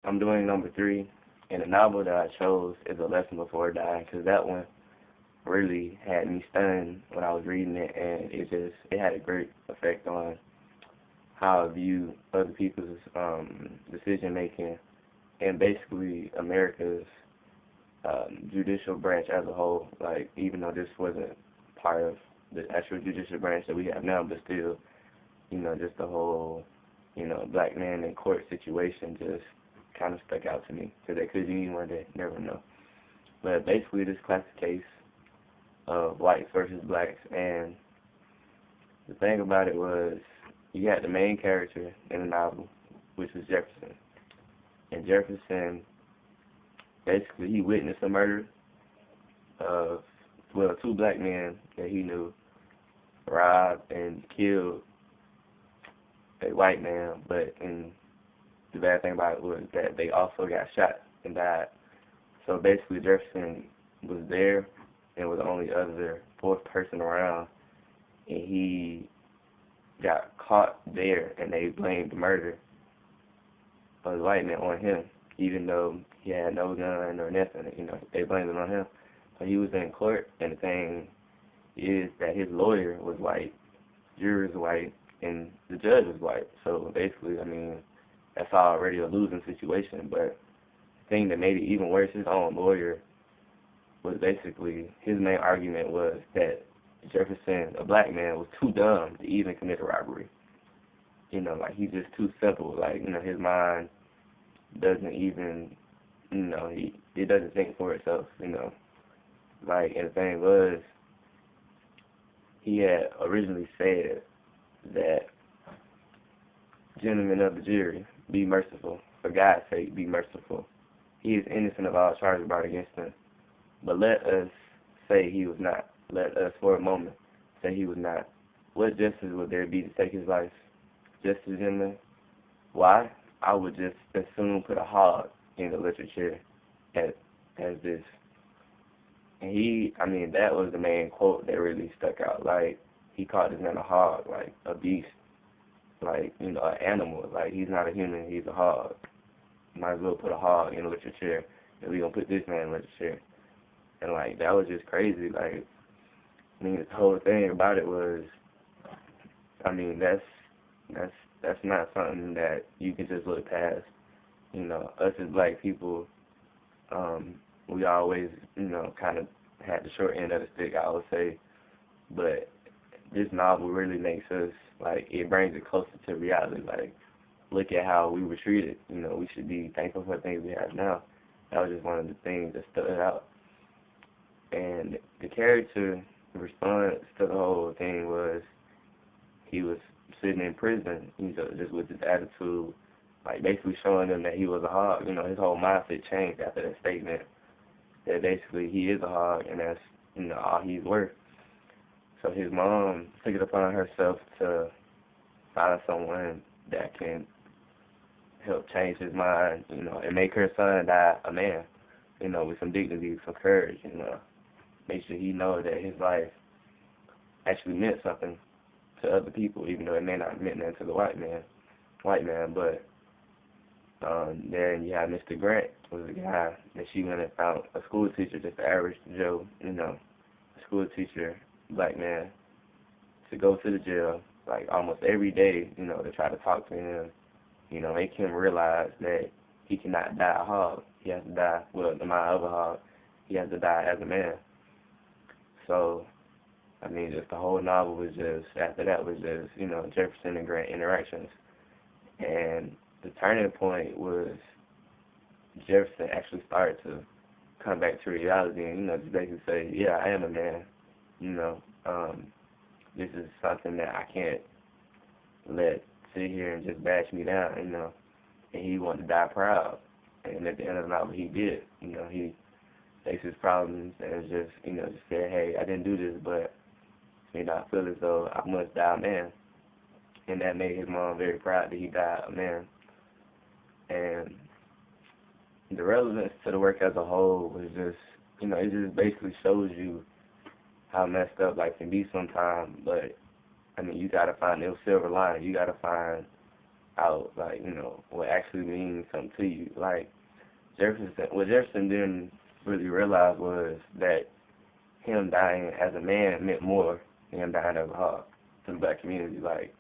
I'm doing number three, and the novel that I chose is A Lesson Before Dying, because that one really had me stunned when I was reading it, and it had a great effect on how I view other people's decision making, and basically America's judicial branch as a whole. Like, even though this wasn't part of the actual judicial branch that we have now, but still, just the whole, black man in court situation just kind of stuck out to me, because that could be anyone that never know. But basically, this classic case of whites versus blacks, and the thing about it was, you had the main character in the novel, which was Jefferson. And Jefferson, basically, he witnessed a murder of, well, two black men that he knew robbed and killed a white man, and the bad thing about it was that they also got shot and died. So basically, Jefferson was there and was the only other fourth person around, and he got caught there, and they blamed the murder of the white man on him, even though he had no gun or nothing. They blamed it on him. But he was in court, and the thing is that his lawyer was white, jurors white, and the judge was white. So basically, that's already a losing situation. But the thing that made it even worse, his own lawyer was basically, his main argument was that Jefferson, a black man, was too dumb to even commit a robbery. He's just too simple. His mind doesn't even, it doesn't think for itself, and the thing was, he had originally said that, gentlemen of the jury, be merciful. For God's sake, be merciful. He is innocent of all charges brought against him. But let us say he was not. Let us, for a moment, say he was not. What justice would there be to take his life? Justice, gentlemen? Why? I would just as soon put a hog in the electric chair as this. And that was the main quote that really stuck out. He called this man a hog, a beast, an animal. He's not a human, he's a hog. Might as well put a hog in the electric chair, and we're going to put this man in the electric chair. And, that was just crazy. The whole thing about it was, that's not something that you can just look past. Us as black people, we always, kind of had the short end of the stick, I would say. But this novel really makes us, it brings it closer to reality. Look at how we were treated. We should be thankful for the things we have now. That was just one of the things that stood out. And the character response to the whole thing was, he was sitting in prison, just with his attitude, basically showing them that he was a hog. His whole mindset changed after that statement, that basically he is a hog, and that's, all he's worth. So his mom took it upon herself to find someone that can help change his mind, and make her son die a man, with some dignity, some courage, make sure he knows that his life actually meant something to other people, even though it may not have meant nothing to the white man. But then you have Mr. Grant, was a guy that she went and found, a school teacher, just an average Joe, a school teacher, black man, to go to the jail, almost every day, to try to talk to him, make him realize that he cannot die a hog. He has to die, the mind of a hog. He has to die as a man. So, just the whole novel was just, after that was just, Jefferson and Grant interactions. And the turning point was Jefferson actually started to come back to reality and, just basically say, yeah, I am a man. This is something that I can't let sit here and just bash me down, And he wanted to die proud. And at the end of the novel, he did. He faced his problems and just, just said, hey, I didn't do this, but, I feel as though I must die a man. And that made his mom very proud that he died a man. And the relevance to the work as a whole was just, it just basically shows you how messed up life can be sometimes. But, you got to find the silver lining. You got to find out, like, you know, what actually means something to you. Like, what Jefferson didn't really realize was that him dying as a man meant more than him dying as a hawk to the black community. Like,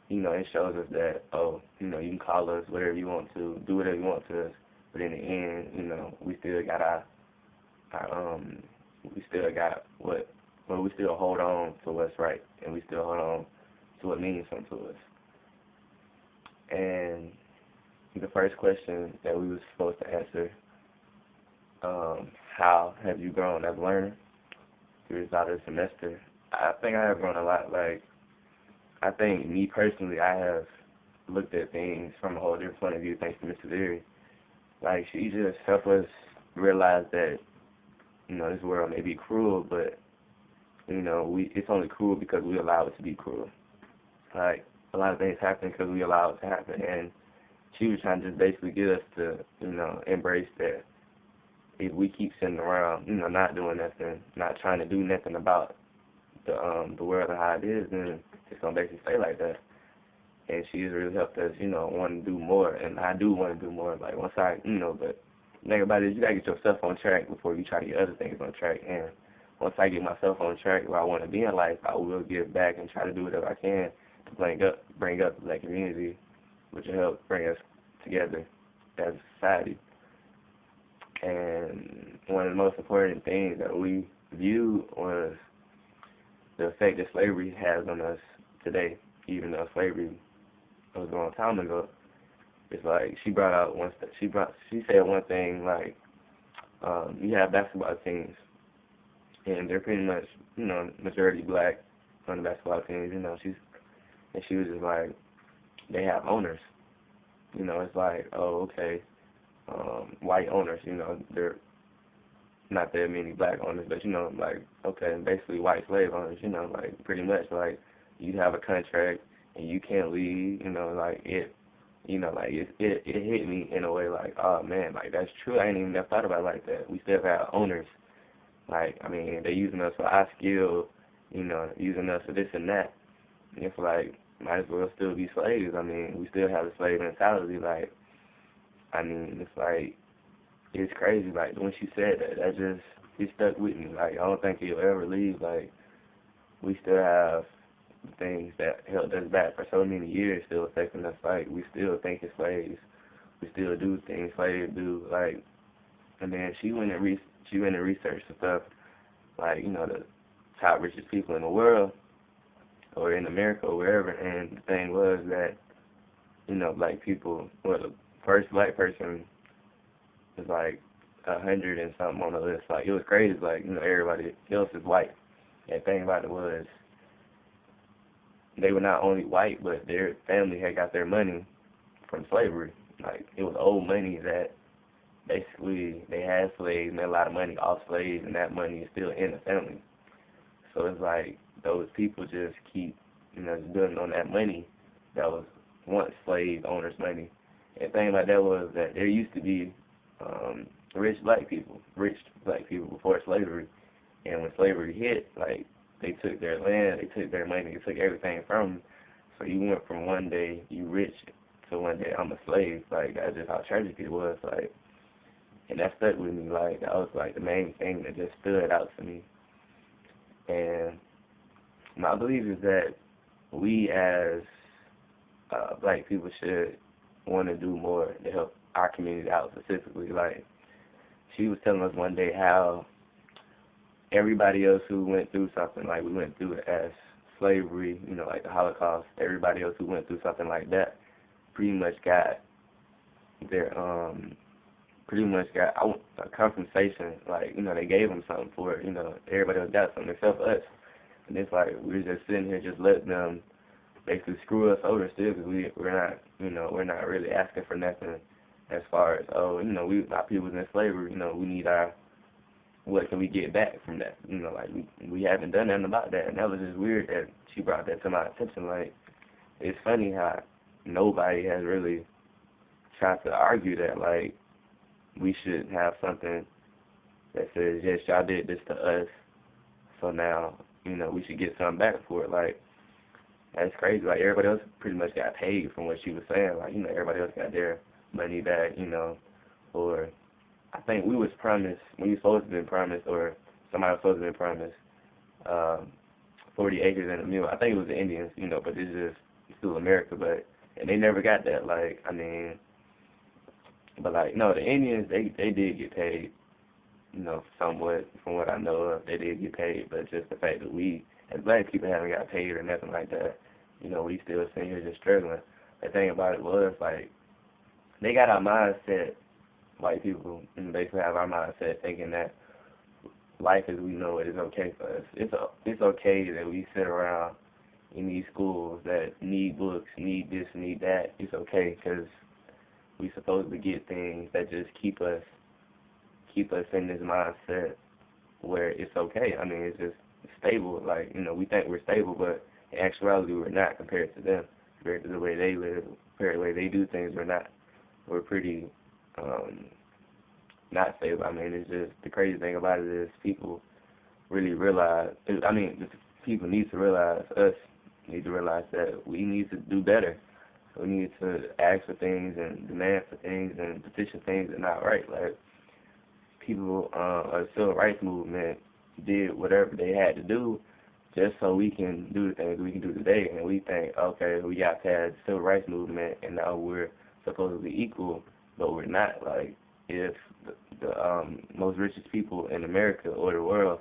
you know, it shows us that, oh, you know, you can call us whatever you want to, do whatever you want to us, but in the end, you know, we still got we still got well, we still hold on to what's right, and we still hold on to what means something to us. And the first question that we were supposed to answer, how have you grown as a learner throughout the semester? I think I have grown a lot. Like, I think me personally, I have looked at things from a whole different point of view thanks to Mrs. Leary. Like, she just helped us realize that, you know, this world may be cruel, but, you know, it's only cruel because we allow it to be cruel. Like, a lot of things happen because we allow it to happen, and she was trying to just basically get us to, you know, embrace that if we keep sitting around, you know, not doing nothing, not trying to do nothing about the world and how it is, then it's gonna basically stay like that. And she has really helped us, you know, want to do more, and I do want to do more. Like, once I, you know, but the thing about it is you gotta get yourself on track before you try to get other things on track. And once I get myself on track where I want to be in life, I will give back and try to do whatever I can to bring up the black community, which will help bring us together as a society. And one of the most important things that we viewed was the effect that slavery has on us today, even though slavery was a long time ago. It's like she brought out she said one thing, like, you have basketball teams and they're pretty much, you know, majority black on the basketball teams, you know, she was just like, they have owners. You know, it's like, oh, okay, white owners, you know, they're not that many black owners, but, you know, like, okay, basically white slave owners, you know, like, pretty much, like, you have a contract and you can't leave, you know, like, you know, like, it hit me in a way like, oh, man, like, that's true. I ain't even never thought about it like that. We still have owners. Like, I mean, they're using us for our skill, you know, using us for this and that. And it's like, might as well still be slaves. I mean, we still have a slave mentality. Like, I mean, it's like, it's crazy. Like, when she said that, it stuck with me. Like, I don't think it'll ever leave. Like, we still have things that held us back for so many years still affecting us. Like, we still think as slaves. We still do things slaves do. Like, and then she went and researched the stuff, like, you know, the top richest people in the world, or in America, or wherever, and the thing was that, you know, black people, well, the first black person was like 100 and something on the list. Like, it was crazy. Like, you know, everybody else is white. And the thing about it was, they were not only white, but their family had got their money from slavery. Like, it was old money that basically they had slaves, made a lot of money off slaves, and that money is still in the family. So it's like those people just keep, you know, just building on that money that was once slave owners' money. And the thing about that was that there used to be rich black people before slavery. And when slavery hit, like, they took their land, they took their money, they took everything from them. So you went from one day you rich to one day I'm a slave. Like, that's just how tragic it was. Like, and that stuck with me. Like, that was like the main thing that just stood out to me. And my belief is that we as black people should want to do more to help our community out specifically. Like, she was telling us one day how everybody else who went through something like we went through as slavery, you know, like the Holocaust, everybody else who went through something like that pretty much got their a compensation. Like, you know, they gave them something for it. You know, everybody else got something except us. And it's like we're just sitting here just letting them basically screw us over still, because we're not really asking for nothing as far as, oh, you know, our people was in slavery, you know, we need what can we get back from that? You know, like, we haven't done nothing about that. And that was just weird that she brought that to my attention. Like, it's funny how nobody has really tried to argue that, like, we should have something that says, yes, y'all did this to us, so now, you know, we should get something back for it. Like, That's crazy. Like, everybody else pretty much got paid from what she was saying. Like, everybody else got their money back, or I think we was promised, we was supposed to been promised, or somebody was supposed to been promised, um, 40 acres and a mule. I think it was the Indians, but it's just still America, and they never got that. Like, but like, no, the Indians, they did get paid, somewhat, from what I know of, they did get paid, but just the fact that we, as black people, haven't got paid or nothing like that, we still sitting here just struggling. The thing about it was, like, they got our mindset, white people, and basically have our mindset thinking that life as we know it is okay for us. It's okay that we sit around in these schools that need books, need this, need that. It's okay because we supposed to get things that just keep us in this mindset where it's okay. It's just stable. Like, we think we're stable, but in actuality we're not compared to them. Compared to the way they live, compared to the way they do things, we're pretty not stable. It's just, the crazy thing about it is people really realize, people need to realize, us need to realize that we need to do better. We need to ask for things and demand for things and petition things that are not right. Like, people, the civil rights movement did whatever they had to do just so we can do the things we can do today. And we think, okay, we got past the civil rights movement and now we're supposedly equal, but we're not. Like, if the most richest people in America or the world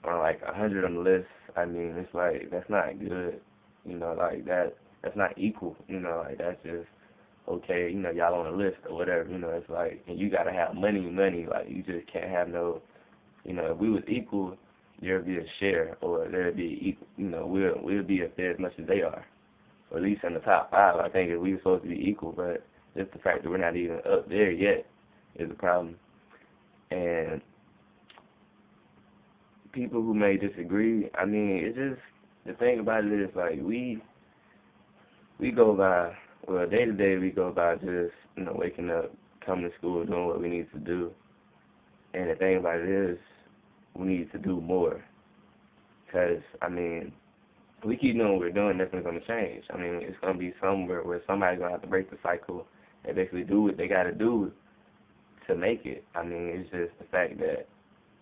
are like 100 on the list, it's like, that's not good. Like, that's not equal. Like, that's just okay, y'all on the list or whatever, it's like, and you gotta have money, like, you just can't have no, if we was equal, there'd be a share, or there'd be equal, we'll be up there as much as they are, or at least in the top 5. I think if we were supposed to be equal, but just the fact that we're not even up there yet is a problem. And people who may disagree, it's just, the thing about it is, like, we go by, well, day to day we go by just, waking up, coming to school, doing what we need to do. And the thing about it is, we need to do more. Because, we keep doing what we're doing, nothing's going to change. It's going to be somewhere where somebody's going to have to break the cycle and basically do what they got to do to make it. It's just the fact that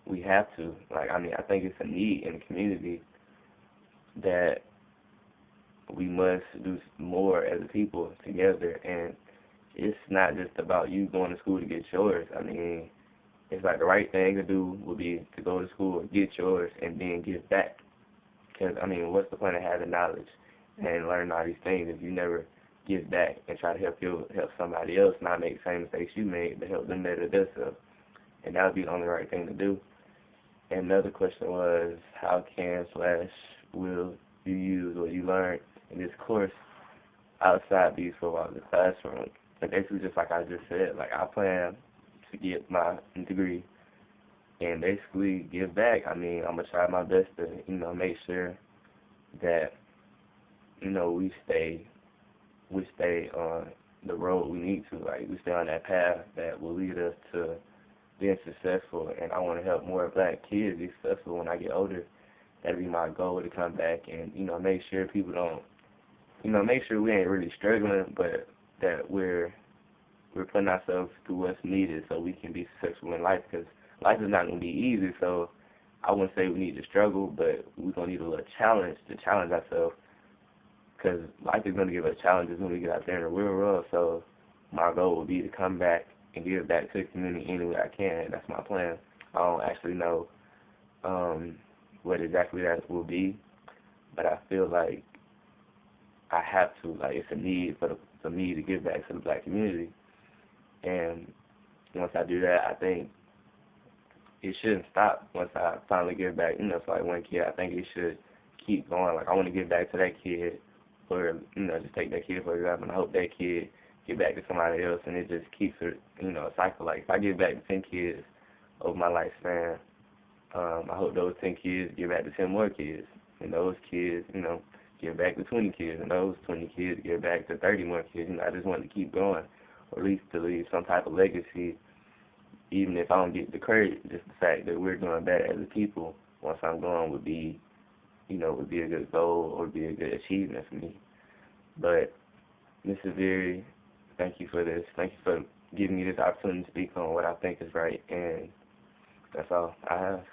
we have to. Like, I think it's a need in the community that we must do more as a people together, and it's not just about you going to school to get yours. It's like the right thing to do would be to go to school, get yours, and then give back. Because, what's the point of having knowledge and learning all these things if you never give back and try to help somebody else not make the same mistakes you made, but help them better themselves? And that would be the only right thing to do. And another question was, how will you use what you learned in this course outside these 4 walls of the classroom? And basically, just like I just said, like, I plan to get my degree and basically give back. I'm gonna try my best to, make sure that, we stay on the road we need to. Like, we stay on that path that will lead us to being successful. And I want to help more black kids be successful when I get older. That'd be my goal, to come back and, make sure people don't, make sure we ain't really struggling, but that we're putting ourselves through what's needed so we can be successful in life, because life is not going to be easy. So I wouldn't say we need to struggle, but we're going to need a little challenge to challenge ourselves, because life is going to give us challenges when we get out there in the real world. So my goal would be to come back and give back to the community any way I can. That's my plan. I don't actually know what exactly that will be, but I feel like I have to. Like, it's a need for me to give back to the black community. And once I do that, I think it shouldn't stop once I finally give back. For like one kid, I think it should keep going. Like, I want to give back to that kid, or, just take that kid for example, and I hope that kid give back to somebody else, and it just keeps it, a cycle. Like, if I give back to 10 kids over my lifespan, I hope those 10 kids give back to 10 more kids, and those kids, give back to 20 kids, and those 20 kids give back to 30 more kids. I just want to keep going, or at least to leave some type of legacy, even if I don't get the credit. Just the fact that we're doing better as a people once I'm gone would be would be a good goal or be a good achievement for me. But Mr. Veery, thank you for this. Thank you for giving me this opportunity to speak on what I think is right, and that's all I have.